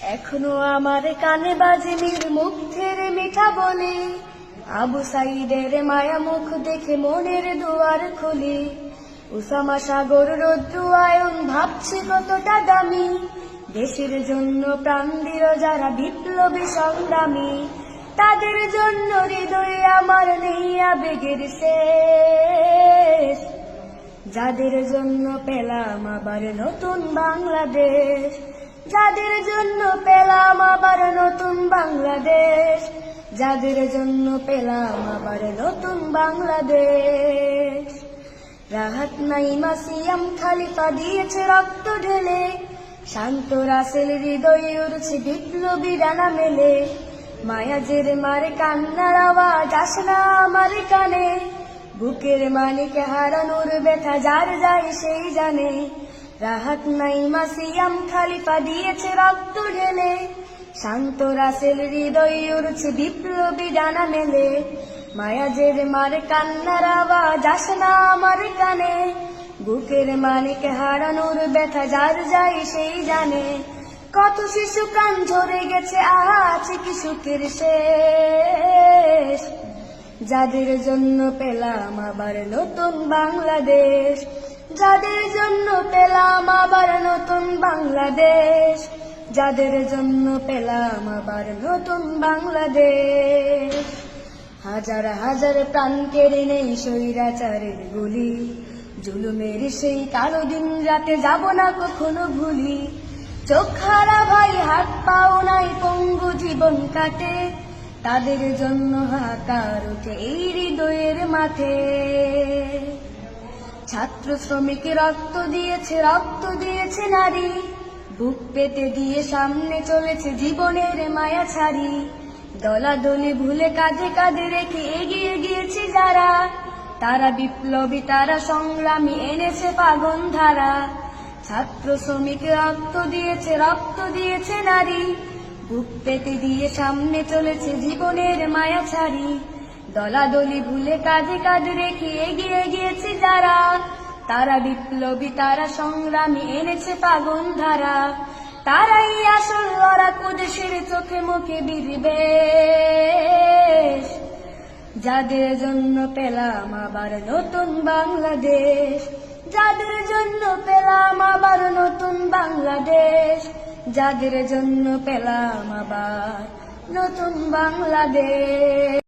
এখনো আমার কানে বাজে মীর মুগ্ধের মিঠা বলে, আবু সাইদের মায়া মুখ দেখে মনের দুয়ার খুলি। উসামা সাগর রৌদ্র আয়ন ভাবছি কতটা দামি, দেশের জন্য প্রাণ দিল যারা বিপ্লবী সংগ্রামী। তাদের জন্য হৃদয়ে আমার নেই আবেগের শেষ, যাদের জন্য পেলাম আবার নতুন বাংলাদেশ, যাদের জন্য পেলাম আবার নতুন বাংলাদেশ, যাদের জন্য পেলাম আবার নতুন বাংলাদেশ। রাহাত নাইমা সিয়াম খালিফা দিয়েছে রক্ত ঢেলে, শান্ত রাসেল হৃদয়ে উড়ছে বিপ্লবী ডানা মেলে। মায়াজের মারে কান্নার আওয়াজ আসে না আমার কানে, বুকের মানিকে হারানোর ব্যথা যার যায় সেই জানে। রাহাত নাইমা সিয়াম খালিফা দিয়েছে রক্ত ঢেলে, শান্ত রাসেল হৃদয়ে উড়ছে বিপ্লবী ডানা মেলে। মায়াজের মারে কান্নার আওয়াজ আসে না আমার কানে, বুকের মানিকে হারানোর ব্যথা যার যায় সেই জানে। কত শিশু প্রাণ ঝরে গেছে আছে কি সুখের শেষ, যাদের জন্য পেলাম আবার নতুন বাংলাদেশ, যাদের জন্য পেলাম আবার নতুন বাংলাদেশ, যাদের জন্য পেলাম আবার নতুন বাংলাদেশ। হাজার হাজার প্রাণ কেড়ে নেই স্বৈরাচারের গুলি, জুলুমের সেই কালো দিন রাতে যাব না কখনো ভুলি। চোখ হারা ভাই হাত পাও নাই পঙ্গু জীবন কাটে, তাদের জন্য হাহাকার ওঠে এই হৃদয়ের মাঠে। ছাত্র শ্রমিক রক্ত দিয়েছে নারী, বুক পেতে দিয়ে সামনে চলেছে জীবনের মায়া ছাড়ি। দলাদলি ভুলে কাঁধে কাঁধে রেখে এগিয়ে গিয়েছে যারা, তারা বিপ্লবী তারা সংগ্রামী এনেছে পাগন ধারা। ছাত্র শ্রমিক রক্ত দিয়েছে নারী, বুক পেতে দিয়ে সামনে চলেছে জীবনের মায়া ছাড়ি। দলাদলি ভুলে কাঁধে কাঁধে রেখে এগিয়ে গিয়েছে যারা, তারা বিপ্লবী তারা সংগ্রামী এনেছে পাগন ধারা। তারাই আসল লড়াকু দেশের চোখে মুখে বিদ্বেষ, যাদের জন্য পেলাম আবার নতুন বাংলাদেশ, যাদের জন্য পেলাম আবার নতুন বাংলাদেশ, যাদের জন্য পেলাম আবার নতুন বাংলাদেশ।